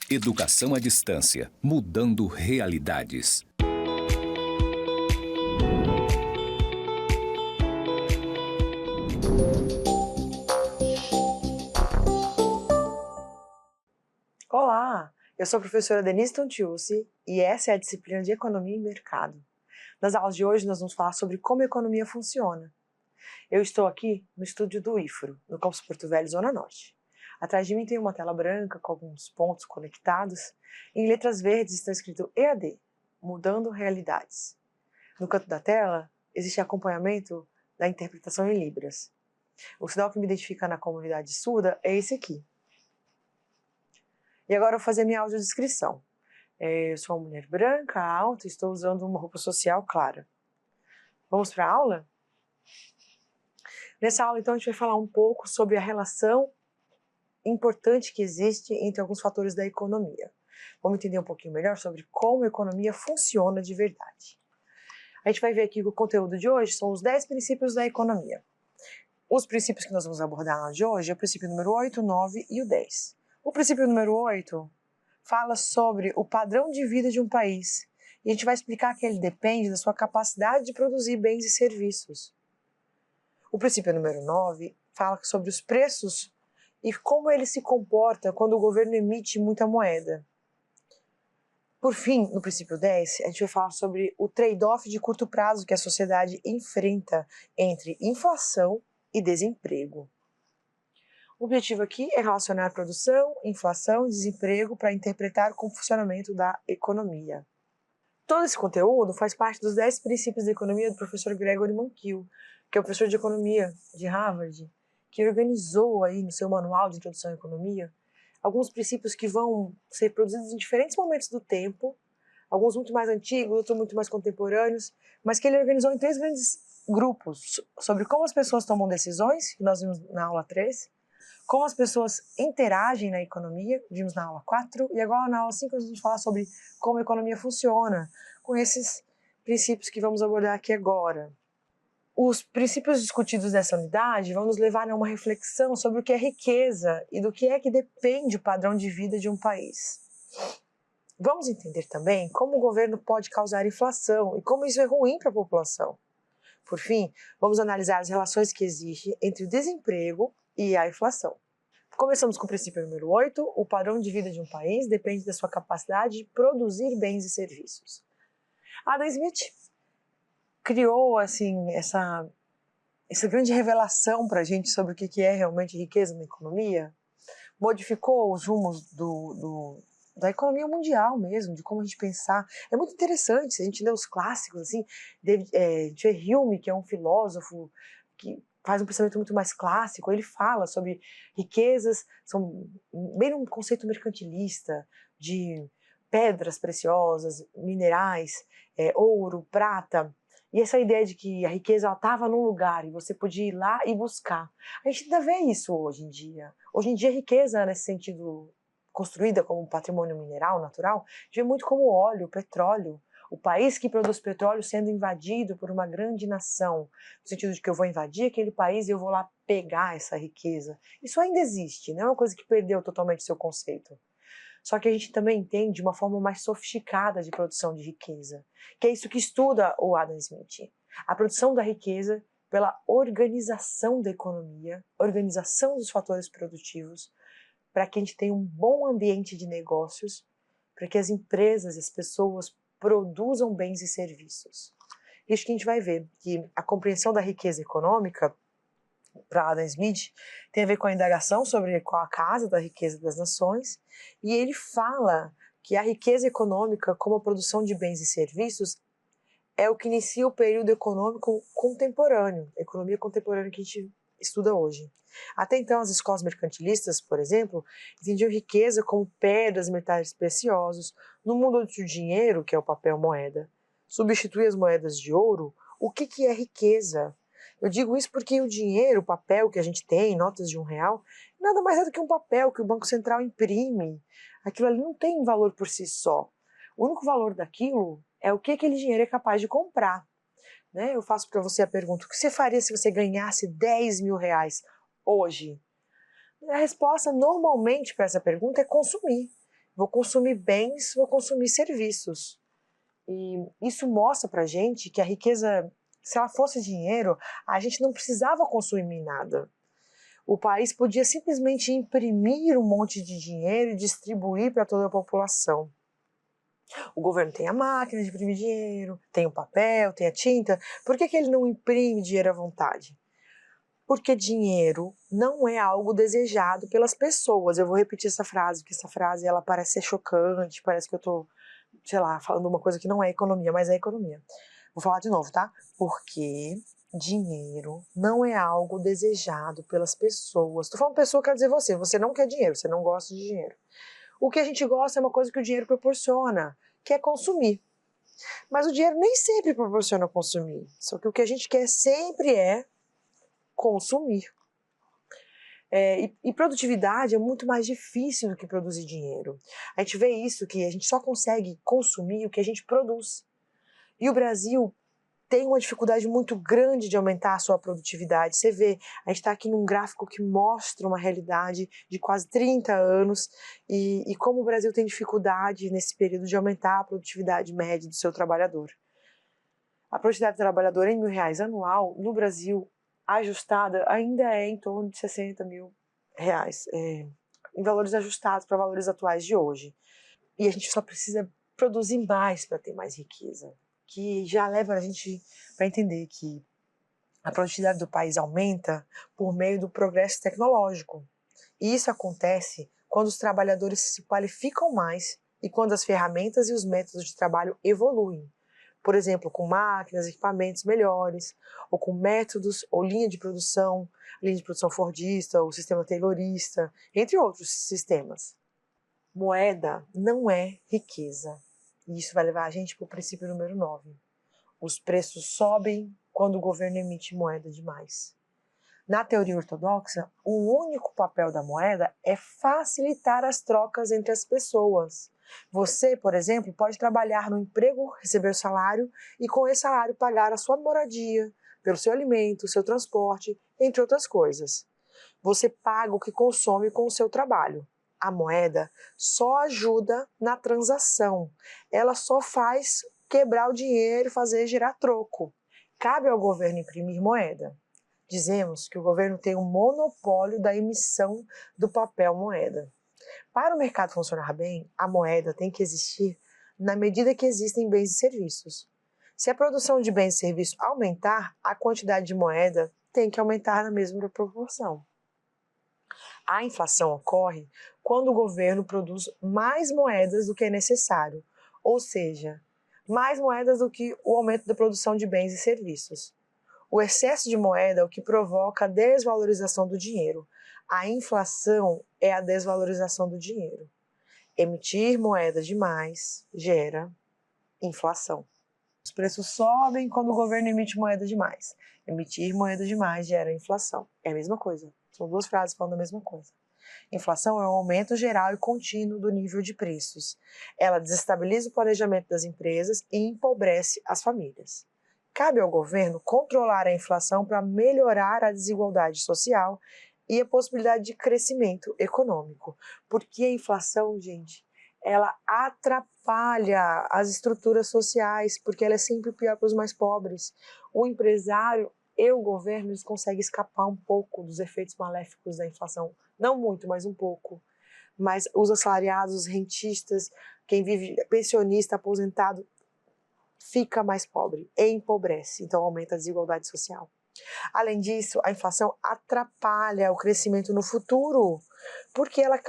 Educação à distância, mudando realidades. Olá, eu sou a professora Denise Tontiucci e essa é a disciplina de Economia e Mercado. Nas aulas de hoje nós vamos falar sobre como a economia funciona. Eu estou aqui no estúdio do IFRO, no campus Porto Velho, Zona Norte. Atrás de mim tem uma tela branca com alguns pontos conectados. Em letras verdes está escrito EAD, Mudando Realidades. No canto da tela existe acompanhamento da interpretação em Libras. O sinal que me identifica na comunidade surda é esse aqui. E agora eu vou fazer minha audiodescrição. Eu sou uma mulher branca, alta, e estou usando uma roupa social clara. Vamos para a aula? Nessa aula, então, a gente vai falar um pouco sobre a relação importante que existe entre alguns fatores da economia. Vamos entender um pouquinho melhor sobre como a economia funciona de verdade. A gente vai ver aqui que o conteúdo de hoje são os 10 princípios da economia. Os princípios que nós vamos abordar na aula de hoje é o princípio número 8, 9 e o 10. O princípio número 8 fala sobre o padrão de vida de um país e a gente vai explicar que ele depende da sua capacidade de produzir bens e serviços. O princípio número 9 fala sobre os preços e como ele se comporta quando o governo emite muita moeda. Por fim, no princípio 10, a gente vai falar sobre o trade-off de curto prazo que a sociedade enfrenta entre inflação e desemprego. O objetivo aqui é relacionar produção, inflação e desemprego para interpretar como funcionamento da economia. Todo esse conteúdo faz parte dos 10 princípios da economia do professor Gregory Mankiw, que é o professor de economia de Harvard, que organizou aí no seu manual de introdução à economia alguns princípios que vão ser produzidos em diferentes momentos do tempo, alguns muito mais antigos, outros muito mais contemporâneos, mas que ele organizou em 3 grandes grupos sobre como as pessoas tomam decisões, que nós vimos na aula 3, como as pessoas interagem na economia, vimos na aula 4, e agora na aula 5 nós vamos falar sobre como a economia funciona, com esses princípios que vamos abordar aqui agora. Os princípios discutidos nessa unidade vão nos levar a uma reflexão sobre o que é riqueza e do que é que depende o padrão de vida de um país. Vamos entender também como o governo pode causar inflação e como isso é ruim para a população. Por fim, vamos analisar as relações que existem entre o desemprego e a inflação. Começamos com o princípio número 8, o padrão de vida de um país depende da sua capacidade de produzir bens e serviços. Adam Smith criou assim, essa grande revelação para a gente sobre o que é realmente riqueza na economia, modificou os rumos da economia mundial mesmo, de como a gente pensar. É muito interessante, se a gente lê os clássicos, assim, a gente vê Hume, que é um filósofo que faz um pensamento muito mais clássico, ele fala sobre riquezas, são bem um conceito mercantilista, de pedras preciosas, minerais, ouro, prata, e essa ideia de que a riqueza estava num lugar e você podia ir lá e buscar. A gente ainda vê isso hoje em dia. Hoje em dia a riqueza, nesse sentido, construída como um patrimônio mineral, natural, a gente vê muito como óleo, petróleo. O país que produz petróleo sendo invadido por uma grande nação, no sentido de que eu vou invadir aquele país e eu vou lá pegar essa riqueza. Isso ainda existe, não é uma coisa que perdeu totalmente seu conceito. Só que a gente também entende uma forma mais sofisticada de produção de riqueza, que é isso que estuda o Adam Smith. A produção da riqueza pela organização da economia, organização dos fatores produtivos, para que a gente tenha um bom ambiente de negócios, para que as empresas e as pessoas produzam bens e serviços. Isso que a gente vai ver, que a compreensão da riqueza econômica para Adam Smith tem a ver com a indagação sobre qual a causa da riqueza das nações, e ele fala que a riqueza econômica, como a produção de bens e serviços, é o que inicia o período econômico contemporâneo, a economia contemporânea que a gente estuda hoje. Até então, as escolas mercantilistas, por exemplo, entendiam riqueza como pedras, metais preciosos. No mundo do dinheiro, que é o papel moeda, substitui as moedas de ouro. O que é riqueza? Eu digo isso porque o dinheiro, o papel que a gente tem, notas de R$1, nada mais é do que um papel que o Banco Central imprime. Aquilo ali não tem valor por si só. O único valor daquilo é o que aquele dinheiro é capaz de comprar. Né? Eu faço para você a pergunta, o que você faria se você ganhasse R$10.000 hoje? A resposta normalmente para essa pergunta é consumir. vou consumir bens, vou consumir serviços. E isso mostra pra gente que a riqueza, se ela fosse dinheiro, a gente não precisava consumir nada. O país podia simplesmente imprimir um monte de dinheiro e distribuir para toda a população. O governo tem a máquina de imprimir dinheiro, tem o papel, tem a tinta. Por que ele não imprime dinheiro à vontade? Porque dinheiro não é algo desejado pelas pessoas. Eu vou repetir essa frase, porque essa frase ela parece ser chocante, parece que eu estou, sei lá, falando uma coisa que não é economia, mas é economia. Vou falar de novo, tá? Porque dinheiro não é algo desejado pelas pessoas. Tô falando pessoa, quer dizer você não quer dinheiro, você não gosta de dinheiro. O que a gente gosta é uma coisa que o dinheiro proporciona, que é consumir. Mas o dinheiro nem sempre proporciona consumir. Só que o que a gente quer sempre é consumir. E produtividade é muito mais difícil do que produzir dinheiro. A gente vê isso, que a gente só consegue consumir o que a gente produz. E o Brasil tem uma dificuldade muito grande de aumentar a sua produtividade. Você vê, a gente está aqui num gráfico que mostra uma realidade de quase 30 anos e como o Brasil tem dificuldade nesse período de aumentar a produtividade média do seu trabalhador. A produtividade do trabalhador em R$ 1.000 anual, no Brasil, ajustada, ainda é em torno de R$ 60.000, em valores ajustados para valores atuais de hoje. E a gente só precisa produzir mais para ter mais riqueza, que já leva a gente para entender que a produtividade do país aumenta por meio do progresso tecnológico. E isso acontece quando os trabalhadores se qualificam mais e quando as ferramentas e os métodos de trabalho evoluem. Por exemplo, com máquinas, equipamentos melhores, ou com métodos ou linha de produção fordista, ou sistema taylorista, entre outros sistemas. Moeda não é riqueza. E isso vai levar a gente para o princípio número 9. Os preços sobem quando o governo emite moeda demais. Na teoria ortodoxa, o único papel da moeda é facilitar as trocas entre as pessoas. Você, por exemplo, pode trabalhar no emprego, receber o salário e com esse salário pagar a sua moradia, pelo seu alimento, o seu transporte, entre outras coisas. Você paga o que consome com o seu trabalho. A moeda só ajuda na transação. Ela só faz quebrar o dinheiro e fazer girar troco. Cabe ao governo imprimir moeda. Dizemos que o governo tem um monopólio da emissão do papel moeda. Para o mercado funcionar bem, a moeda tem que existir na medida que existem bens e serviços. Se a produção de bens e serviços aumentar, a quantidade de moeda tem que aumentar na mesma proporção. A inflação ocorre quando o governo produz mais moedas do que é necessário, ou seja, mais moedas do que o aumento da produção de bens e serviços. O excesso de moeda é o que provoca a desvalorização do dinheiro. A inflação é a desvalorização do dinheiro. Emitir moeda demais gera inflação. Os preços sobem quando o governo emite moeda demais. Emitir moeda demais gera inflação. É a mesma coisa. São duas frases falando a mesma coisa. Inflação é um aumento geral e contínuo do nível de preços. Ela desestabiliza o planejamento das empresas e empobrece as famílias. Cabe ao governo controlar a inflação para melhorar a desigualdade social e a possibilidade de crescimento econômico. Porque a inflação, gente, ela atrapalha as estruturas sociais, porque ela é sempre pior para os mais pobres. O empresário e o governo eles conseguem escapar um pouco dos efeitos maléficos da inflação. Não muito, mas um pouco. Mas os assalariados, os rentistas, quem vive pensionista, aposentado, fica mais pobre e empobrece, então aumenta a desigualdade social. Além disso, a inflação atrapalha o crescimento no futuro, porque ela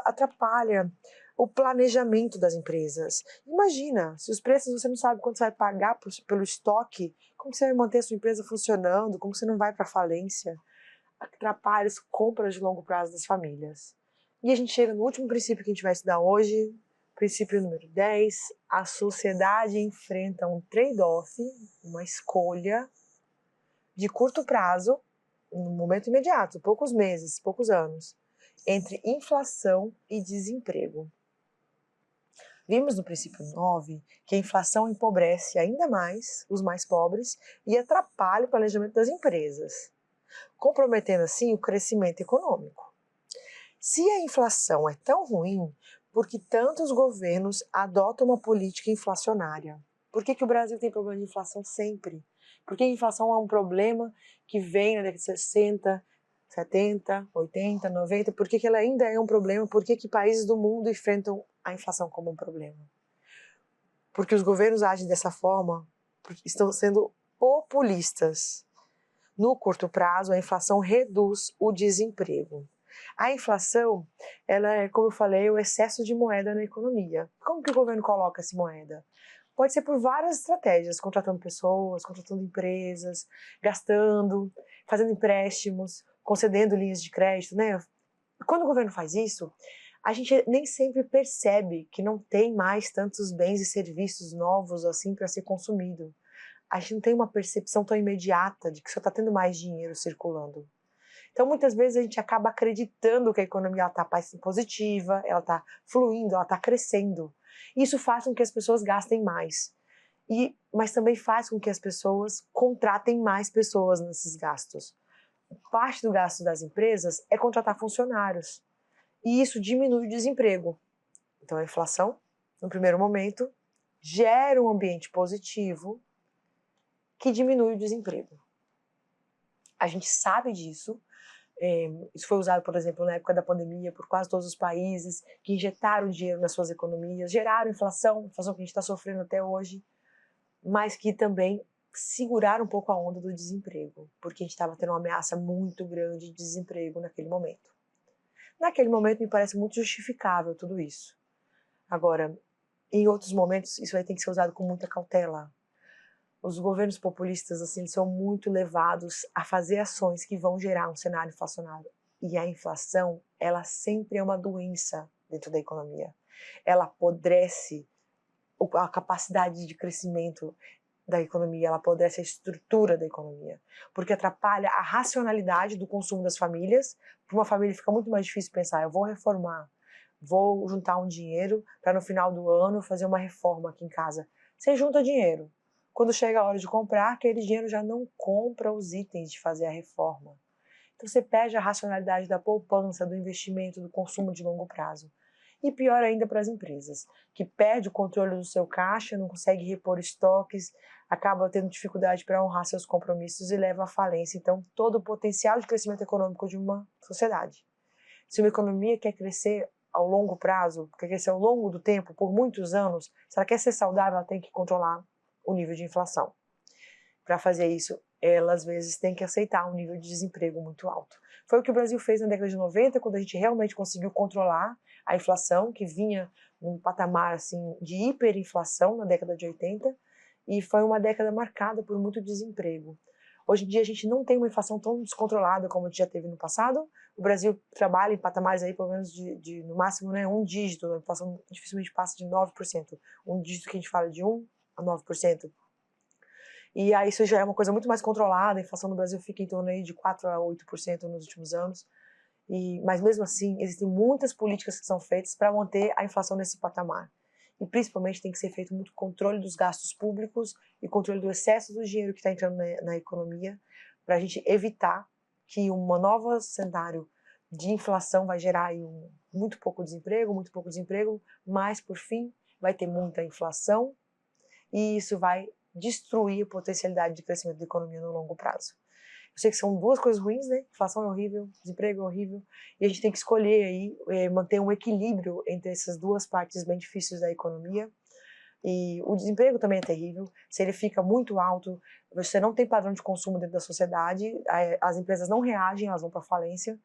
atrapalha o planejamento das empresas. Imagina, se os preços você não sabe quanto você vai pagar pelo estoque, como você vai manter a sua empresa funcionando, como você não vai para falência, atrapalha as compras de longo prazo das famílias. E a gente chega no último princípio que a gente vai estudar hoje, princípio número 10, a sociedade enfrenta um trade-off, uma escolha de curto prazo, no momento imediato, poucos meses, poucos anos, entre inflação e desemprego. Vimos no princípio 9 que a inflação empobrece ainda mais os mais pobres e atrapalha o planejamento das empresas, comprometendo assim o crescimento econômico. Se a inflação é tão ruim, porque tantos governos adotam uma política inflacionária. Por que o Brasil tem problema de inflação sempre? Por que a inflação é um problema que vem na década de 60, 70, 80, 90? Por que ela ainda é um problema? Por que países do mundo enfrentam a inflação como um problema? Porque os governos agem dessa forma, porque estão sendo populistas. No curto prazo, a inflação reduz o desemprego. A inflação, ela é, como eu falei, o excesso de moeda na economia. Como que o governo coloca essa moeda? Pode ser por várias estratégias, contratando pessoas, contratando empresas, gastando, fazendo empréstimos, concedendo linhas de crédito, né? Quando o governo faz isso, a gente nem sempre percebe que não tem mais tantos bens e serviços novos assim para ser consumido. A gente não tem uma percepção tão imediata de que só está tendo mais dinheiro circulando. Então, muitas vezes a gente acaba acreditando que a economia está positiva, ela está fluindo, ela está crescendo. Isso faz com que as pessoas gastem mais. Mas também faz com que as pessoas contratem mais pessoas nesses gastos. Parte do gasto das empresas é contratar funcionários. E isso diminui o desemprego. Então, a inflação, no primeiro momento, gera um ambiente positivo que diminui o desemprego. A gente sabe disso. Isso foi usado, por exemplo, na época da pandemia, por quase todos os países que injetaram dinheiro nas suas economias, geraram inflação que a gente está sofrendo até hoje, mas que também seguraram um pouco a onda do desemprego, porque a gente estava tendo uma ameaça muito grande de desemprego naquele momento. Naquele momento me parece muito justificável tudo isso. Agora, em outros momentos, isso aí tem que ser usado com muita cautela. Os governos populistas assim, são muito levados a fazer ações que vão gerar um cenário inflacionário. E a inflação, ela sempre é uma doença dentro da economia. Ela apodrece a capacidade de crescimento da economia, ela apodrece a estrutura da economia, porque atrapalha a racionalidade do consumo das famílias. Para uma família fica muito mais difícil pensar, eu vou reformar, vou juntar um dinheiro para no final do ano fazer uma reforma aqui em casa. Você junta dinheiro. Quando chega a hora de comprar, aquele dinheiro já não compra os itens de fazer a reforma. Então você perde a racionalidade da poupança, do investimento, do consumo de longo prazo. E pior ainda para as empresas, que perde o controle do seu caixa, não consegue repor estoques, acaba tendo dificuldade para honrar seus compromissos e leva à falência. Então, todo o potencial de crescimento econômico de uma sociedade. Se uma economia quer crescer ao longo prazo, quer crescer ao longo do tempo, por muitos anos, se ela quer ser saudável, ela tem que controlar o nível de inflação. Para fazer isso, ela às vezes tem que aceitar um nível de desemprego muito alto. Foi o que o Brasil fez na década de 90, quando a gente realmente conseguiu controlar a inflação, que vinha num patamar assim, de hiperinflação na década de 80, e foi uma década marcada por muito desemprego. Hoje em dia a gente não tem uma inflação tão descontrolada como a gente já teve no passado. O Brasil trabalha em patamares aí pelo menos de no máximo, né, um dígito, a inflação dificilmente passa de 9%. Um dígito que a gente fala de 1 a 9%. E aí isso já é uma coisa muito mais controlada, a inflação no Brasil fica em torno aí de 4 a 8% nos últimos anos. Mas mesmo assim, existem muitas políticas que são feitas para manter a inflação nesse patamar. E principalmente tem que ser feito muito controle dos gastos públicos e controle do excesso do dinheiro que está entrando na economia, para a gente evitar que um novo cenário de inflação vai gerar aí muito pouco desemprego, mas por fim vai ter muita inflação e isso vai destruir a potencialidade de crescimento da economia no longo prazo. Eu sei que são duas coisas ruins, né? Inflação é horrível, desemprego é horrível, e a gente tem que escolher aí, manter um equilíbrio entre essas duas partes bem difíceis da economia. E o desemprego também é terrível. Se ele fica muito alto, você não tem padrão de consumo dentro da sociedade, as empresas não reagem, elas vão para falência.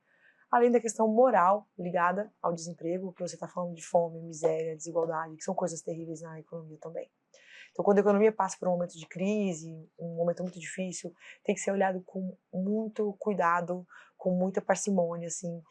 Além da questão moral ligada ao desemprego, que você está falando de fome, miséria, desigualdade, que são coisas terríveis na economia também. Então, quando a economia passa por um momento de crise, um momento muito difícil, tem que ser olhado com muito cuidado, com muita parcimônia, assim,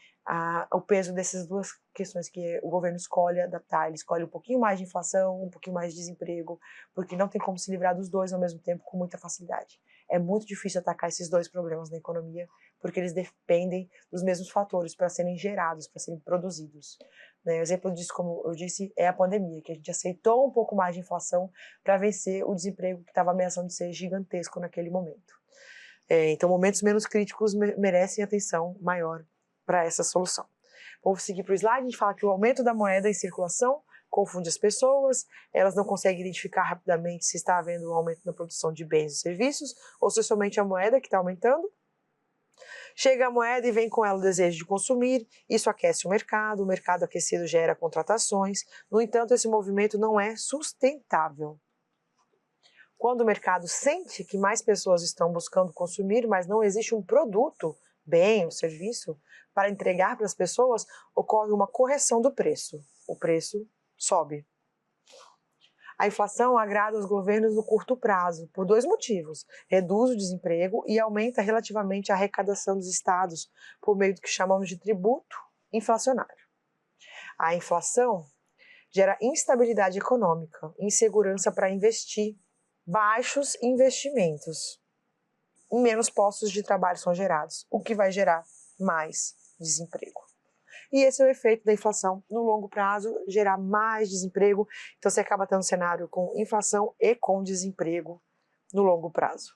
o peso dessas duas questões que o governo escolhe adaptar. Ele escolhe um pouquinho mais de inflação, um pouquinho mais de desemprego, porque não tem como se livrar dos dois ao mesmo tempo com muita facilidade. É muito difícil atacar esses dois problemas na economia, porque eles dependem dos mesmos fatores para serem gerados, para serem produzidos. O exemplo disso, como eu disse, é a pandemia, que a gente aceitou um pouco mais de inflação para vencer o desemprego que estava ameaçando de ser gigantesco naquele momento. Então, momentos menos críticos merecem atenção maior para essa solução. Vamos seguir para o slide, a gente fala que o aumento da moeda em circulação confunde as pessoas, elas não conseguem identificar rapidamente se está havendo um aumento na produção de bens e serviços, ou se é somente a moeda que está aumentando. Chega a moeda e vem com ela o desejo de consumir, isso aquece o mercado aquecido gera contratações, no entanto, esse movimento não é sustentável. Quando o mercado sente que mais pessoas estão buscando consumir, mas não existe um produto, bem ou serviço, para entregar para as pessoas, ocorre uma correção do preço. O preço sobe. A inflação agrada os governos no curto prazo, por dois motivos. Reduz o desemprego e aumenta relativamente a arrecadação dos estados, por meio do que chamamos de tributo inflacionário. A inflação gera instabilidade econômica, insegurança para investir, baixos investimentos, menos postos de trabalho são gerados, o que vai gerar mais desemprego. E esse é o efeito da inflação no longo prazo, gerar mais desemprego. Então você acaba tendo um cenário com inflação e com desemprego no longo prazo.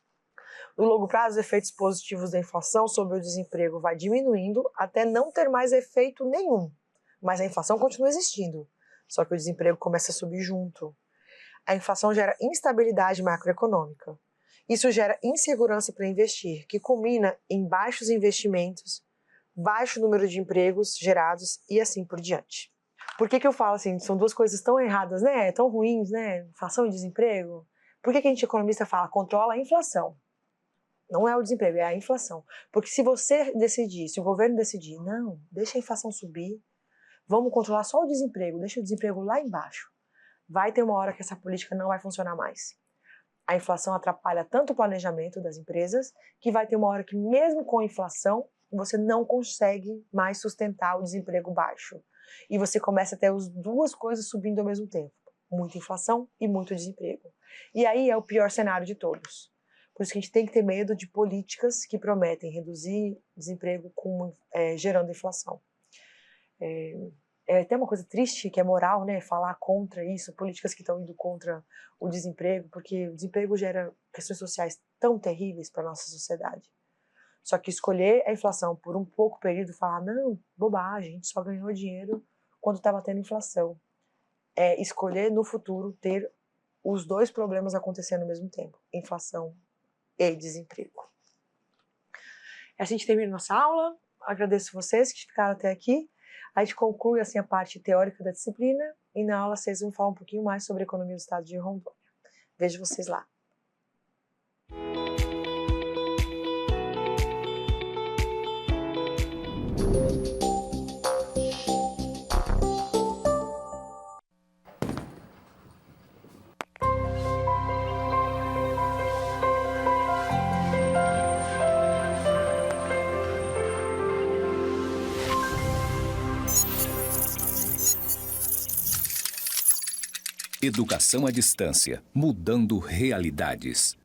No longo prazo, os efeitos positivos da inflação sobre o desemprego vai diminuindo até não ter mais efeito nenhum. Mas a inflação continua existindo, só que o desemprego começa a subir junto. A inflação gera instabilidade macroeconômica. Isso gera insegurança para investir, que culmina em baixos investimentos, baixo número de empregos gerados e assim por diante. Por que eu falo assim, são duas coisas tão erradas, né? Tão ruins, né? Inflação e desemprego. Por que a gente economista fala controla a inflação? Não é o desemprego, é a inflação. Porque se você decidir, se o governo decidir, não, deixa a inflação subir, vamos controlar só o desemprego, deixa o desemprego lá embaixo, vai ter uma hora que essa política não vai funcionar mais. A inflação atrapalha tanto o planejamento das empresas, que vai ter uma hora que mesmo com a inflação, você não consegue mais sustentar o desemprego baixo. E você começa a ter as duas coisas subindo ao mesmo tempo. Muita inflação e muito desemprego. E aí é o pior cenário de todos. Por isso que a gente tem que ter medo de políticas que prometem reduzir desemprego gerando inflação. É até uma coisa triste, que é moral, né? Falar contra isso, políticas que estão indo contra o desemprego, porque o desemprego gera questões sociais tão terríveis para a nossa sociedade. Só que escolher a inflação por um pouco período e falar, não, bobagem, a gente só ganhou dinheiro quando estava tendo inflação. É escolher no futuro ter os dois problemas acontecendo ao mesmo tempo, inflação e desemprego. Assim a gente termina nossa aula, agradeço vocês que ficaram até aqui. A gente conclui assim a parte teórica da disciplina e na aula vocês vão falar um pouquinho mais sobre a economia do estado de Rondônia. Vejo vocês lá. Educação à distância, mudando realidades.